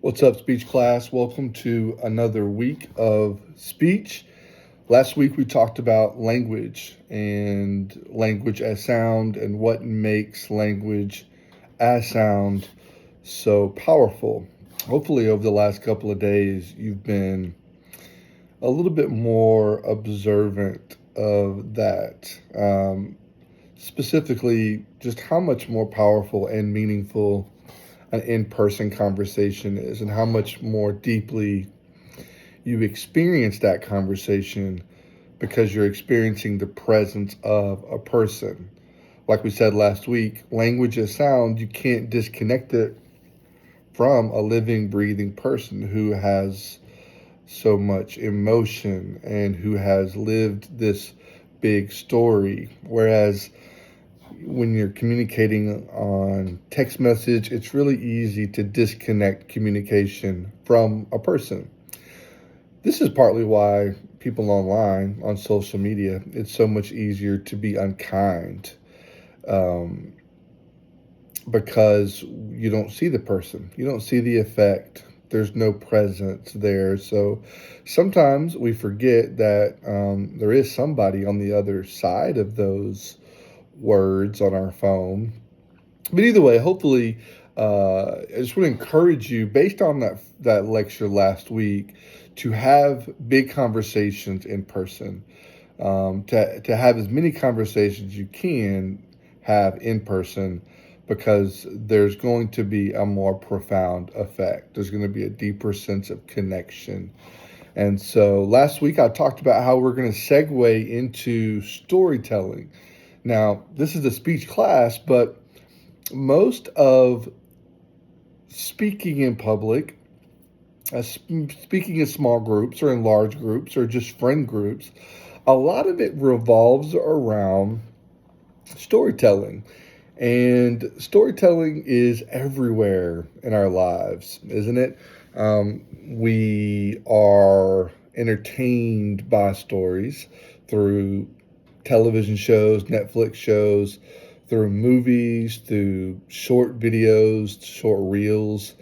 What's up, speech class? Welcome to another week of speech. Last week we talked about language and language as sound and what makes language as sound so powerful. Hopefully, over the last couple of days, you've been a little bit more observant of that. Specifically, just how much more powerful and meaningful an in-person conversation is, and how much more deeply you experience that conversation because you're experiencing the presence of a person. Like we said last week, language is sound. You can't disconnect it from a living, breathing person who has so much emotion and who has lived this big story. Whereas when you're communicating on text message, it's really easy to disconnect communication from a person. This is partly why people online on social media, it's so much easier to be unkind, because you don't see the person, you don't see the effect. There's no presence there. So sometimes we forget that there is somebody on the other side of those words on our phone. But either way, hopefully, I just want to encourage you, based on that lecture last week, to have big conversations in person. To have as many conversations you can have in person, because there's going to be a more profound effect. There's going to be a deeper sense of connection. And so last week I talked about how we're going to segue into storytelling. Now, this is a speech class, but most of speaking in public, speaking in small groups or in large groups or just friend groups, a lot of it revolves around storytelling. And storytelling is everywhere in our lives, isn't it? We are entertained by stories through television shows, Netflix shows, through movies, through short videos, short reels.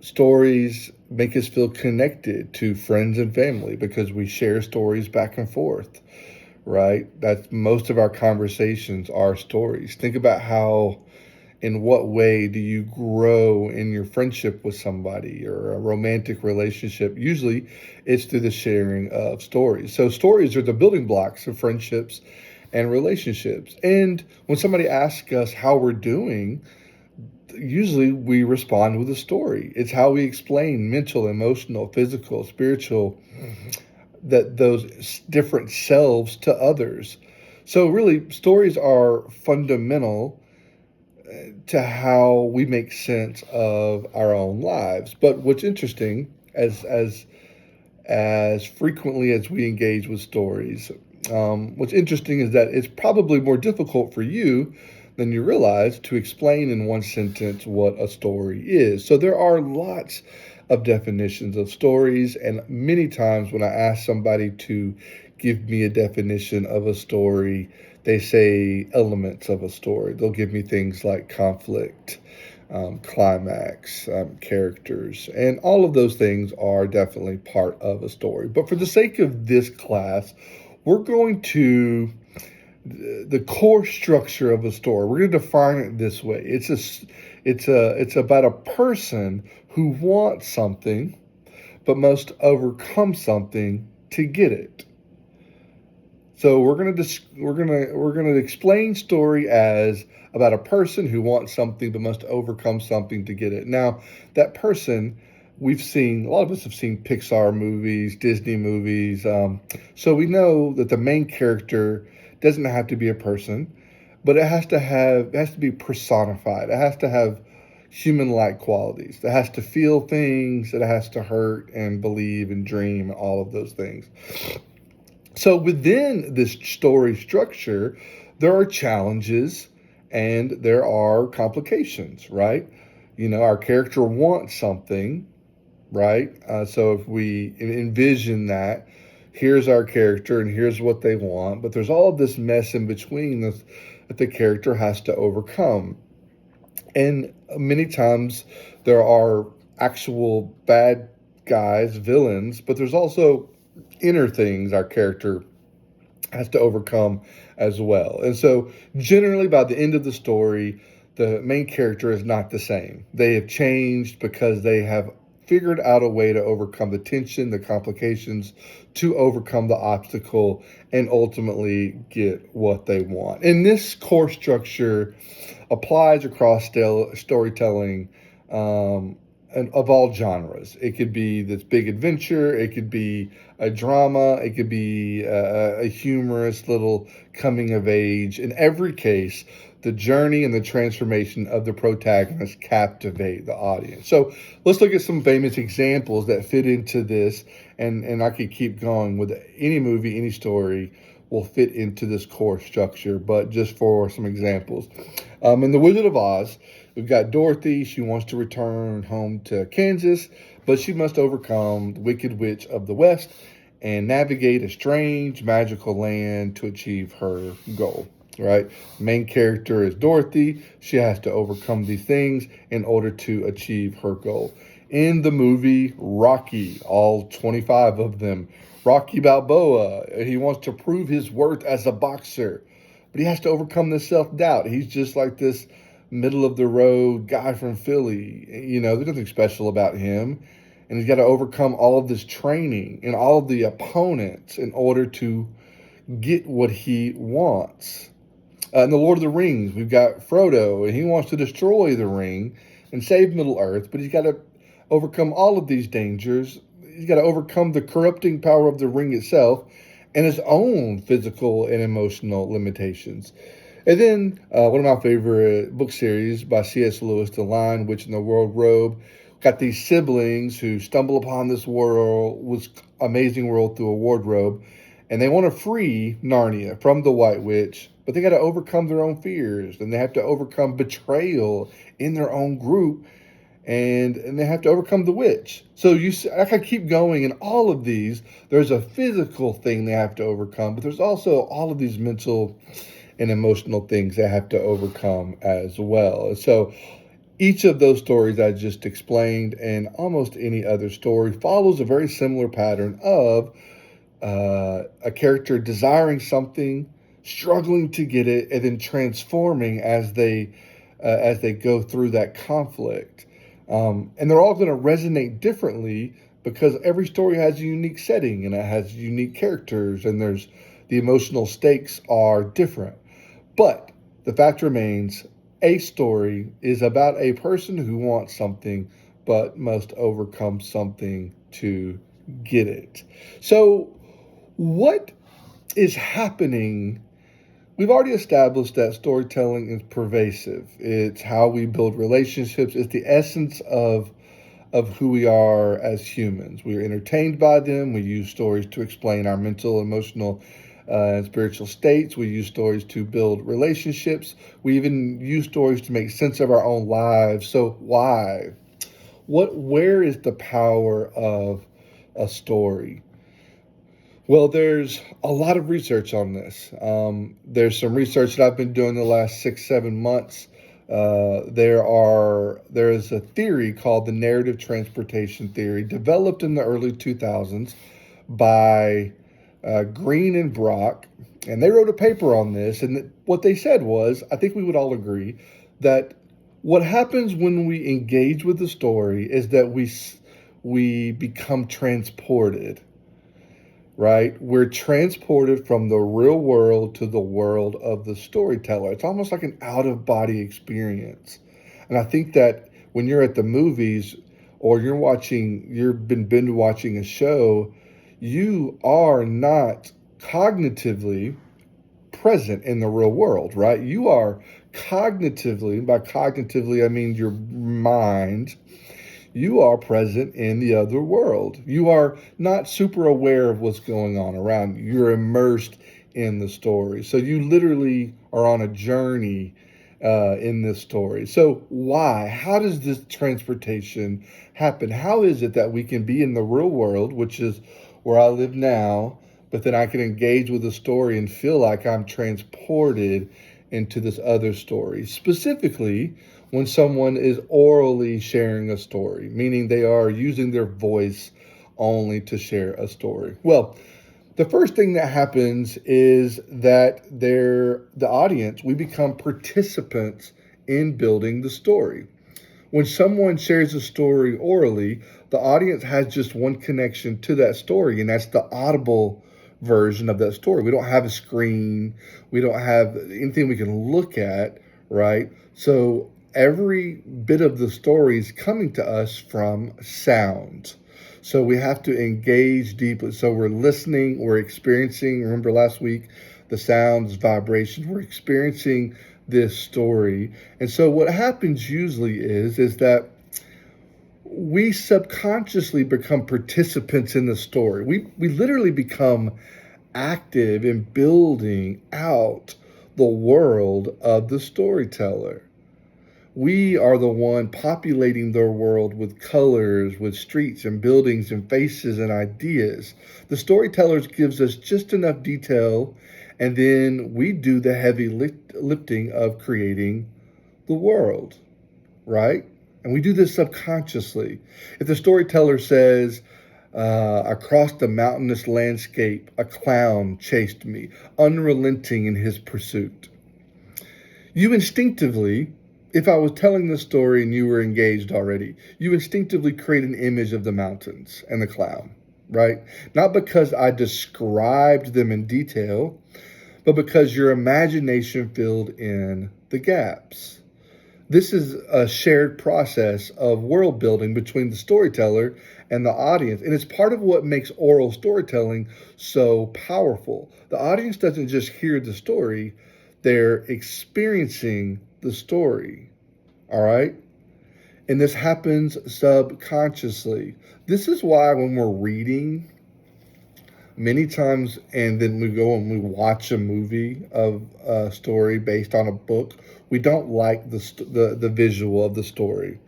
Stories make us feel connected to friends and family because we share stories back and forth, right? That's most of our conversations are stories. Think about in what way do you grow in your friendship with somebody or a romantic relationship? Usually it's through the sharing of stories. So stories are the building blocks of friendships and relationships. And when somebody asks us how we're doing, usually we respond with a story. It's how we explain mental, emotional, physical, spiritual, that those different selves to others. So really, stories are fundamental to how we make sense of our own lives. But what's interesting, as frequently as we engage with stories, what's interesting is that it's probably more difficult for you than you realize to explain in one sentence what a story is. So there are lots of definitions of stories, and many times when I ask somebody to give me a definition of a story, they say elements of a story. They'll give me things like conflict, climax, characters, and all of those things are definitely part of a story. But for the sake of this class, we're going to the core structure of a story. We're going to define it this way. It's about a person who wants something, but must overcome something to get it. So we're gonna explain story as about a person who wants something but must overcome something to get it. Now, that person, we've seen, a lot of us have seen Pixar movies, Disney movies, so we know that the main character doesn't have to be a person, but it has to be personified. It has to have human-like qualities. It has to feel things. It has to hurt and believe and dream, all of those things. So within this story structure, there are challenges and there are complications, right? Our character wants something, right? So if we envision that, here's our character and here's what they want, but there's all of this mess in between that the character has to overcome. And many times there are actual bad guys, villains, but there's also inner things our character has to overcome as well. And so, generally, by the end of the story, the main character is not the same. They have changed because they have figured out a way to overcome the tension, the complications, to overcome the obstacle, and ultimately get what they want. And this core structure applies across storytelling, and of all genres. It could be this big adventure, it could be a drama, it could be a humorous little coming of age. In every case, the journey and the transformation of the protagonist captivate the audience. So let's look at some famous examples that fit into this, and I could keep going with any movie, any story will fit into this core structure, but just for some examples. In The Wizard of Oz, we've got Dorothy. She wants to return home to Kansas, but she must overcome the Wicked Witch of the West and navigate a strange magical land to achieve her goal. Right? Main character is Dorothy. She has to overcome these things in order to achieve her goal. In the movie Rocky, all 25 of them, Rocky Balboa, he wants to prove his worth as a boxer, but he has to overcome this self-doubt. He's just like this middle of the road guy from Philly. There's nothing special about him. And he's got to overcome all of this training and all of the opponents in order to get what he wants. In The Lord of the Rings, we've got Frodo, and he wants to destroy the ring and save Middle Earth, but he's got to overcome all of these dangers. He's got to overcome the corrupting power of the ring itself and his own physical and emotional limitations. And then one of my favorite book series by C.S. Lewis, The Lion, Witch, and the Wardrobe, got these siblings who stumble upon this amazing world through a wardrobe, and they want to free Narnia from the White Witch, but they got to overcome their own fears, and they have to overcome betrayal in their own group, and they have to overcome the witch. So I can keep going. In all of these, there's a physical thing they have to overcome, but there's also all of these mental and emotional things they have to overcome as well. So each of those stories I just explained, and almost any other story, follows a very similar pattern of a character desiring something, struggling to get it, and then transforming as they go through that conflict. And they're all going to resonate differently because every story has a unique setting and it has unique characters, and the emotional stakes are different. But the fact remains, a story is about a person who wants something but must overcome something to get it. So, what is happening? We've already established that storytelling is pervasive. It's how we build relationships. It's the essence of who we are as humans. We're entertained by them. We use stories to explain our mental, emotional, and spiritual states. We use stories to build relationships. We even use stories to make sense of our own lives. So why? Where is the power of a story? Well, there's a lot of research on this. There's some research that I've been doing the last 6, 7 months. There is a theory called the narrative transportation theory, developed in the early 2000s by Green and Brock, and they wrote a paper on this. And what they said was, I think we would all agree, that what happens when we engage with the story is that we become transported. Right? We're transported from the real world to the world of the storyteller. It's almost like an out-of-body experience. And I think that when you're at the movies or you've been binge watching a show, you are not cognitively present in the real world, right? You are cognitively, by cognitively I mean your mind, you are present in the other world. You are not super aware of what's going on around you. You're immersed in the story. So you literally are on a journey in this story. So why? How does this transportation happen? How is it that we can be in the real world, which is where I live now, but then I can engage with the story and feel like I'm transported into this other story? Specifically, when someone is orally sharing a story, meaning they are using their voice only to share a story? Well, the first thing that happens is that the audience, we become participants in building the story. When someone shares a story orally, the audience has just one connection to that story, and that's the audible version of that story. We don't have a screen, we don't have anything we can look at, right? So every bit of the story is coming to us from sound. So we have to engage deeply. So we're listening, we're experiencing, remember last week, the sounds, vibrations, we're experiencing this story. And so what happens usually is that we subconsciously become participants in the story. We literally become active in building out the world of the storyteller. We are the one populating their world with colors, with streets and buildings and faces and ideas. The storytellers gives us just enough detail, and then we do the heavy lifting of creating the world, right? And we do this subconsciously. If the storyteller says, across the mountainous landscape, a clown chased me, unrelenting in his pursuit. You instinctively, if I was telling the story and you were engaged already, you instinctively create an image of the mountains and the clown, right? Not because I described them in detail, but because your imagination filled in the gaps. This is a shared process of world building between the storyteller and the audience. And it's part of what makes oral storytelling so powerful. The audience doesn't just hear the story, they're experiencing the story. All right? And this happens subconsciously. This is why when we're reading, many times, and then we go and we watch a movie of a story based on a book, we don't like the visual of the story,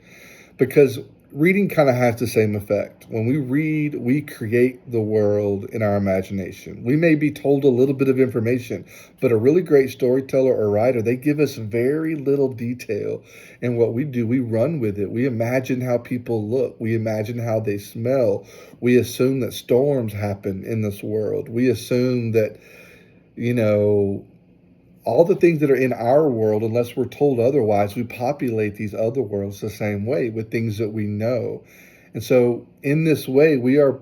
because reading kind of has the same effect. When we read, we create the world in our imagination. We may be told a little bit of information, but a really great storyteller or writer, they give us very little detail. And what we do, we run with it. We imagine how people look. We imagine how they smell. We assume that storms happen in this world. We assume that, you know, all the things that are in our world, unless we're told otherwise, we populate these other worlds the same way with things that we know. And so in this way, we are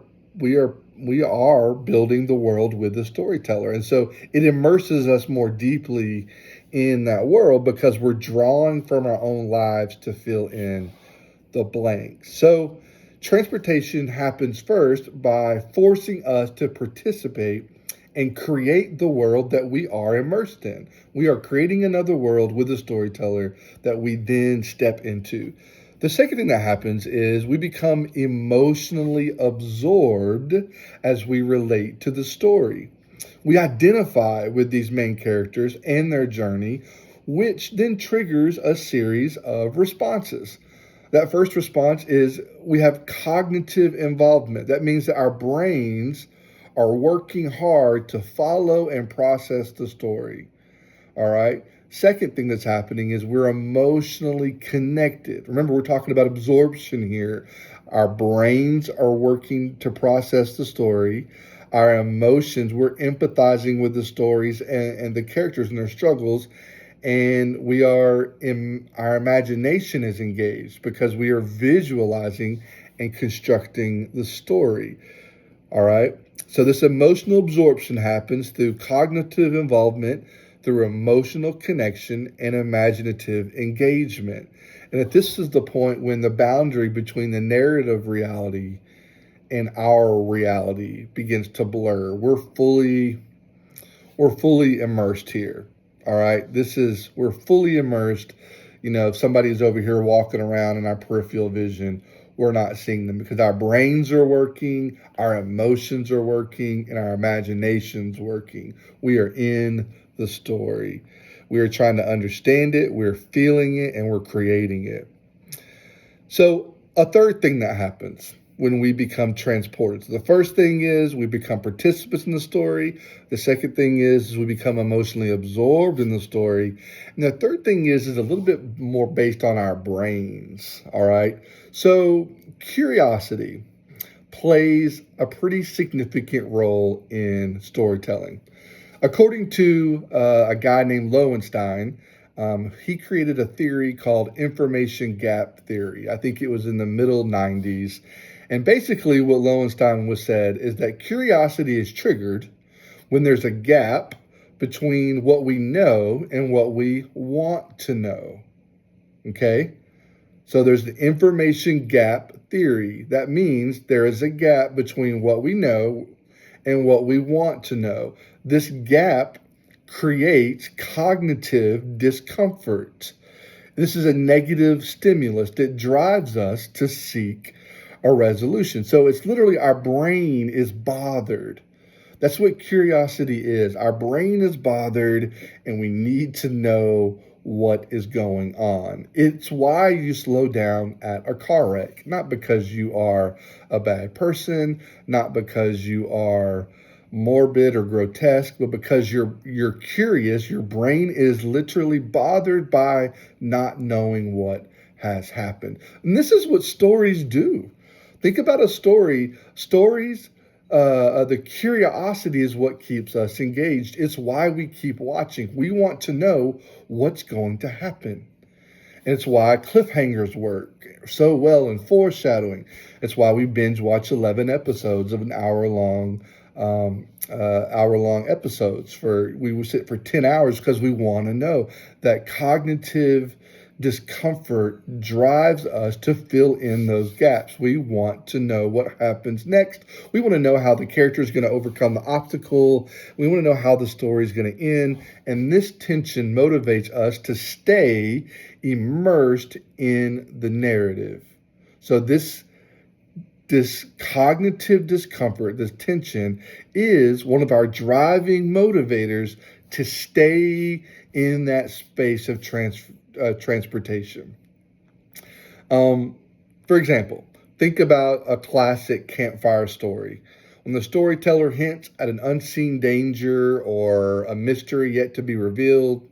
building the world with the storyteller. And so it immerses us more deeply in that world because we're drawing from our own lives to fill in the blanks. So transportation happens first by forcing us to participate and create the world that we are immersed in. We are creating another world with a storyteller that we then step into. The second thing that happens is we become emotionally absorbed as we relate to the story. We identify with these main characters and their journey, which then triggers a series of responses. That first response is we have cognitive involvement. That means that our brains are working hard to follow and process the story. All right. Second thing that's happening is we're emotionally connected. Remember, we're talking about absorption here. Our brains are working to process the story. Our emotions, we're empathizing with the stories and the characters and their struggles. And our imagination is engaged because we are visualizing and constructing the story. All right. So this emotional absorption happens through cognitive involvement, through emotional connection, and imaginative engagement. And that this is the point when the boundary between the narrative reality and our reality begins to blur. We're fully immersed here. All right. We're fully immersed. You know, if somebody's over here walking around in our peripheral vision, we're not seeing them because our brains are working, our emotions are working, and our imagination's working. We are in the story. We are trying to understand it, we're feeling it, and we're creating it. So, a third thing that happens when we become transported. So the first thing is we become participants in the story. The second thing is we become emotionally absorbed in the story. And the third thing is a little bit more based on our brains. All right. So curiosity plays a pretty significant role in storytelling. According to a guy named Lowenstein, he created a theory called information gap theory. I think it was in the middle 90s. And basically, what Lowenstein was said is that curiosity is triggered when there's a gap between what we know and what we want to know. Okay? So there's the information gap theory. That means there is a gap between what we know and what we want to know. This gap creates cognitive discomfort. This is a negative stimulus that drives us to seek a resolution. So it's literally our brain is bothered. That's what curiosity is. Our brain is bothered and we need to know what is going on. It's why you slow down at a car wreck, not because you are a bad person, not because you are morbid or grotesque, but because you're curious. Your brain is literally bothered by not knowing what has happened. And this is what stories do. Think about a story. Stories, the curiosity is what keeps us engaged. It's why we keep watching. We want to know what's going to happen. And it's why cliffhangers work so well in foreshadowing. It's why we binge watch 11 episodes of an hour long episodes. We will sit for 10 hours because we want to know. That cognitive discomfort drives us to fill in those gaps. We want to know what happens next. We want to know how the character is going to overcome the obstacle. We want to know how the story is going to end. And this tension motivates us to stay immersed in the narrative. So this cognitive discomfort, this tension, is one of our driving motivators to stay in that space of transportation. For example, think about a classic campfire story. When the storyteller hints at an unseen danger or a mystery yet to be revealed,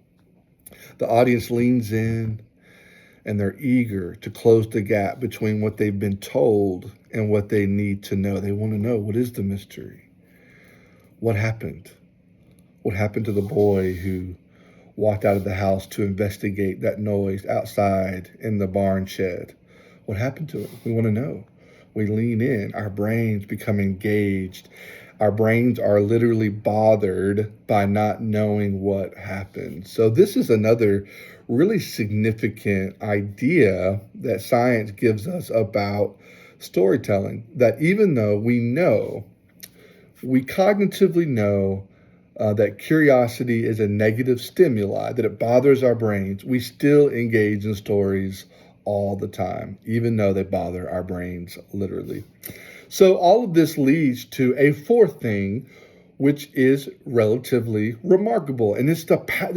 the audience leans in and they're eager to close the gap between what they've been told and what they need to know. They want to know, what is the mystery? What happened? What happened to the boy who walked out of the house to investigate that noise outside in the barn shed? What happened to him? We want to know. We lean in. Our brains become engaged. Our brains are literally bothered by not knowing what happened. So this is another really significant idea that science gives us about storytelling, that even though we cognitively know that curiosity is a negative stimuli, that it bothers our brains, we still engage in stories all the time, even though they bother our brains literally. So all of this leads to a fourth thing, which is relatively remarkable. And this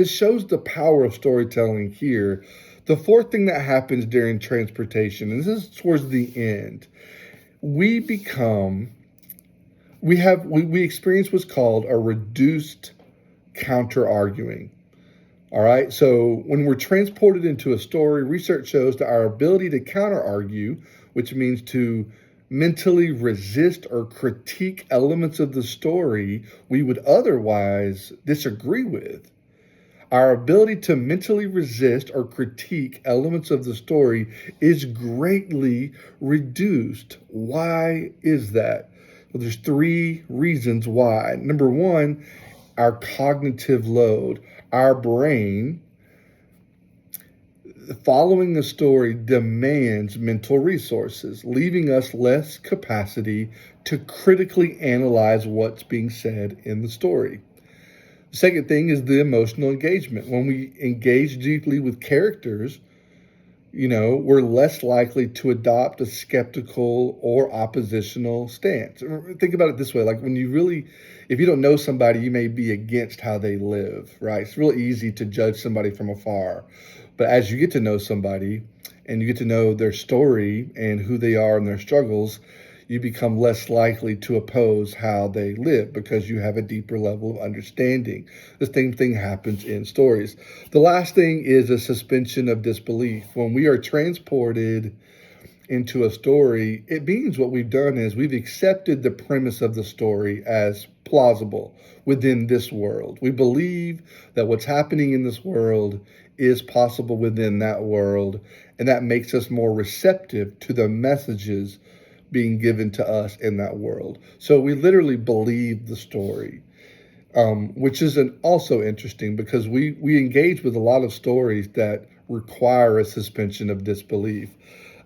shows the power of storytelling here. The fourth thing that happens during transportation, and this is towards the end, we experience what's called a reduced counter-arguing. All right, so when we're transported into a story, research shows that our ability to counter-argue, which means to mentally resist or critique elements of the story we would otherwise disagree with. Our ability to mentally resist or critique elements of the story is greatly reduced. Why is that? Well, there's three reasons why. Number one, our cognitive load. Our brain, following the story, demands mental resources, leaving us less capacity to critically analyze what's being said in the story. The second thing is the emotional engagement. When we engage deeply with characters, we're less likely to adopt a skeptical or oppositional stance. Think about it this way. Like if you don't know somebody, you may be against how they live, right? It's real easy to judge somebody from afar. But as you get to know somebody and you get to know their story and who they are and their struggles, you become less likely to oppose how they live because you have a deeper level of understanding. The same thing happens in stories. The last thing is a suspension of disbelief. When we are transported into a story, it means what we've done is we've accepted the premise of the story as plausible within this world. We believe that what's happening in this world is possible within that world, and that makes us more receptive to the messages being given to us in that world. So we literally believe the story, which is also interesting because we engage with a lot of stories that require a suspension of disbelief.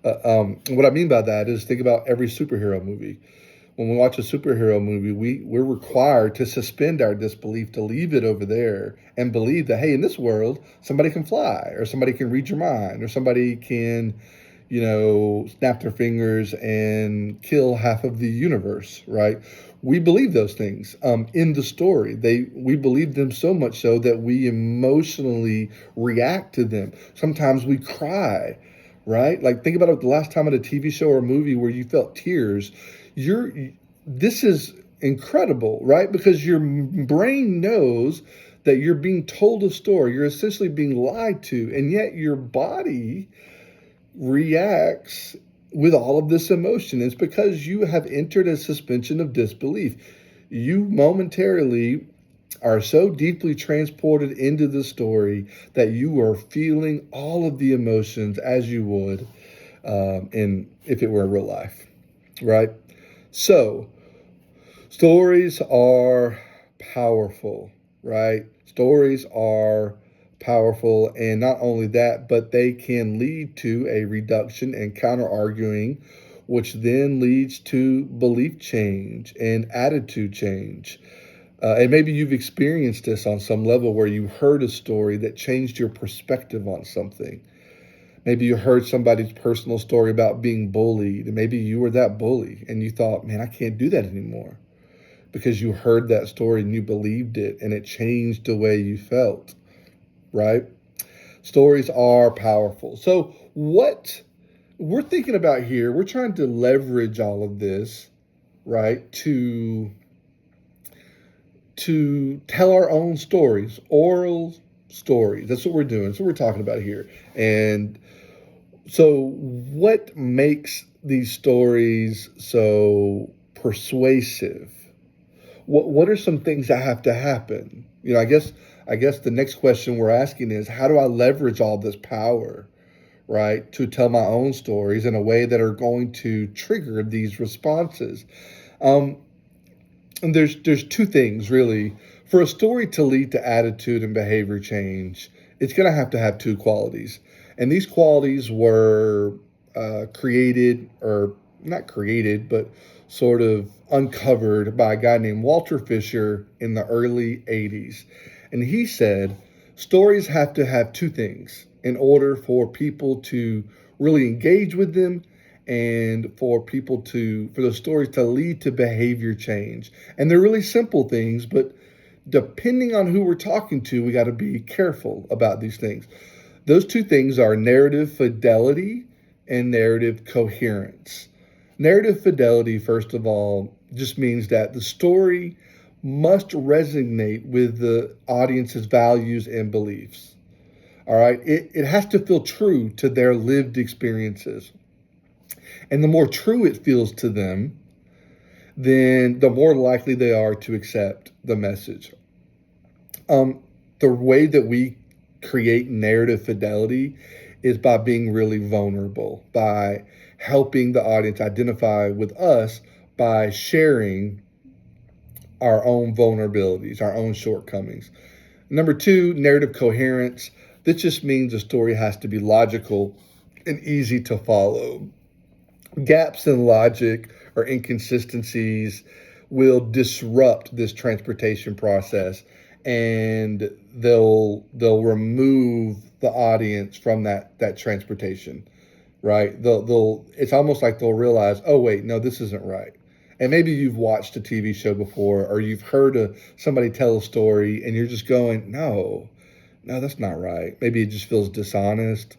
What I mean by that is think about every superhero movie. When we watch a superhero movie, we're required to suspend our disbelief, to leave it over there and believe that, hey, in this world, somebody can fly or somebody can read your mind or somebody can, snap their fingers and kill half of the universe, right? We believe those things in the story. We believe them so much so that we emotionally react to them. Sometimes we cry, right? Like think about it, the last time at a TV show or a movie where you felt tears. This is incredible, right? Because your brain knows that you're being told a story. You're essentially being lied to, and yet your body reacts with all of this emotion. It's because you have entered a suspension of disbelief. You momentarily are so deeply transported into the story that you are feeling all of the emotions as you would in if it were real life, right? So stories are powerful, right? Stories are powerful, and not only that, but they can lead to a reduction and counter arguing, which then leads to belief change and attitude change. And maybe you've experienced this on some level where you heard a story that changed your perspective on something. Maybe you heard somebody's personal story about being bullied, and maybe you were that bully and you thought, man, I can't do that anymore because you heard that story and you believed it and it changed the way you felt, right? Stories are powerful. So, what we're thinking about here, we're trying to leverage all of this, right, to tell our own stories, oral stories. That's what we're doing. That's what we're talking about here. And so, what makes these stories so persuasive? What are some things that have to happen? I guess the next question we're asking is, how do I leverage all this power, right, to tell my own stories in a way that are going to trigger these responses? Um, and there's two things really. For a story to lead to attitude and behavior change, it's going to have two qualities. And these qualities were created, or not created, but sort of uncovered by a guy named Walter Fisher in the early 80s. And he said stories have to have two things in order for people to really engage with them and for the stories to lead to behavior change. And they're really simple things, but depending on who we're talking to, we got to be careful about these things. Those two things are narrative fidelity and narrative coherence. Narrative fidelity, first of all, just means that the story must resonate with the audience's values and beliefs. All right. It has to feel true to their lived experiences. And the more true it feels to them, then the more likely they are to accept the message. The way that we create narrative fidelity is by being really vulnerable, by helping the audience identify with us by sharing our own vulnerabilities, our own shortcomings. Number two, narrative coherence. This just means a story has to be logical and easy to follow. Gaps in logic or inconsistencies will disrupt this transportation process, and they'll remove the audience from that transportation, right? They'll it's almost like they'll realize, oh wait, no, this isn't right. And maybe you've watched a TV show before, or you've heard somebody tell a story, and you're just going, no, that's not right. Maybe it just feels dishonest.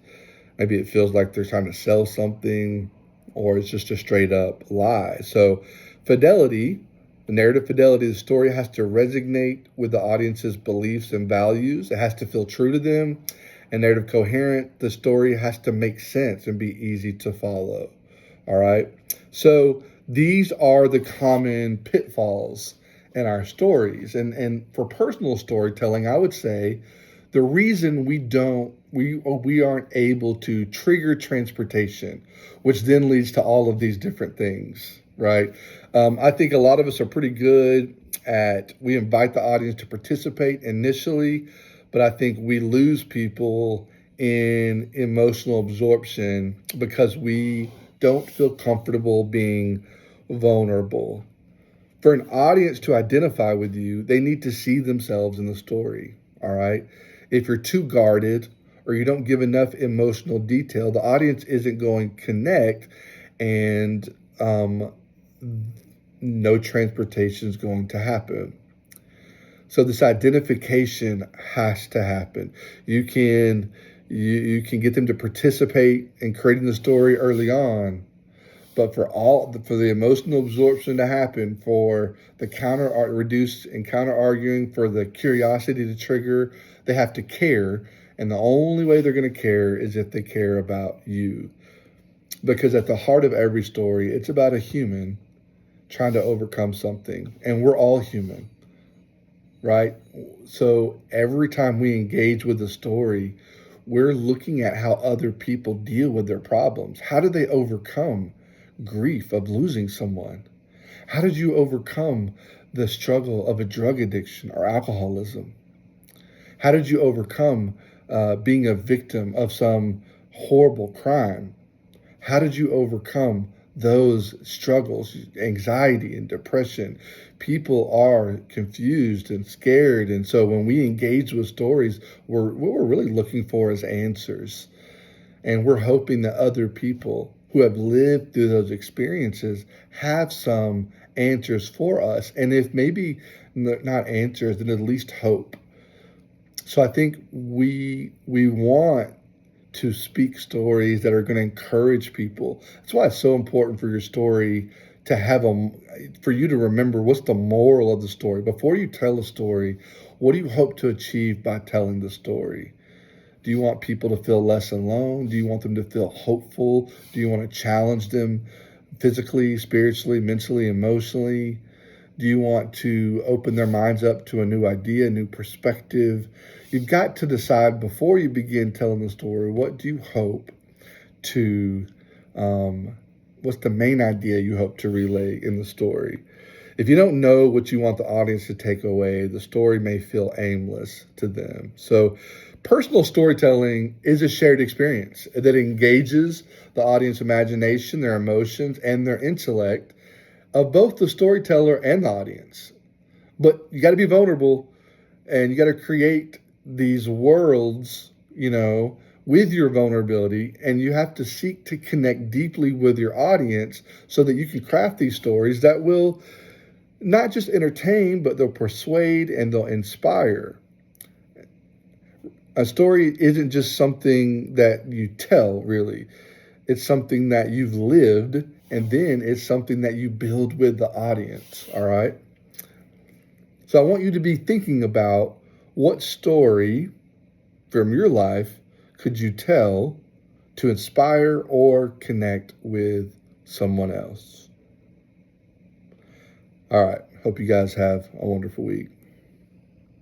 Maybe it feels like they're trying to sell something. or it's just a straight up lie. So, fidelity, the narrative fidelity of the story has to resonate with the audience's beliefs and values. It has to feel true to them. And narrative coherent, the story has to make sense and be easy to follow. All right. So, these are the common pitfalls in our stories. And for personal storytelling, I would say the reason we aren't able to trigger transportation, which then leads to all of these different things, right? I think a lot of us are pretty good at we invite the audience to participate initially, but I think we lose people in emotional absorption because we don't feel comfortable being vulnerable. For an audience to identify with you, they need to see themselves in the story. All right. If you're too guarded or you don't give enough emotional detail, the audience isn't going to connect, and no transportation is going to happen. So this identification has to happen. You can you can get them to participate in creating the story early on, but for the emotional absorption to happen, for the reduced and counter arguing, for the curiosity to trigger, they have to care. And the only way they're going to care is if they care about you. Because at the heart of every story, it's about a human trying to overcome something. And we're all human, right? So every time we engage with a story, we're looking at how other people deal with their problems. How do they overcome grief of losing someone? How did you overcome the struggle of a drug addiction or alcoholism? How did you overcome being a victim of some horrible crime? How did you overcome those struggles, anxiety and depression? People are confused and scared. And so when we engage with stories, what we're really looking for is answers. And we're hoping that other people who have lived through those experiences have some answers for us. And if maybe not answers, then at least hope. So I think we want to speak stories that are going to encourage people. That's why it's so important for your story to have for you to remember what's the moral of the story. Before you tell a story, what do you hope to achieve by telling the story? Do you want people to feel less alone? Do you want them to feel hopeful? Do you want to challenge them physically, spiritually, mentally, emotionally? Do you want to open their minds up to a new idea, a new perspective? You've got to decide before you begin telling the story, what do you hope to, what's the main idea you hope to relay in the story? If you don't know what you want the audience to take away, the story may feel aimless to them. So, personal storytelling is a shared experience that engages the audience imagination, their emotions, and their intellect of both the storyteller and the audience. But you got to be vulnerable, and you got to create these worlds, with your vulnerability, and you have to seek to connect deeply with your audience so that you can craft these stories that will not just entertain, but they'll persuade and they'll inspire. A story isn't just something that you tell, really. It's something that you've lived, and then it's something that you build with the audience, all right? So I want you to be thinking about what story from your life could you tell to inspire or connect with someone else. All right. Hope you guys have a wonderful week.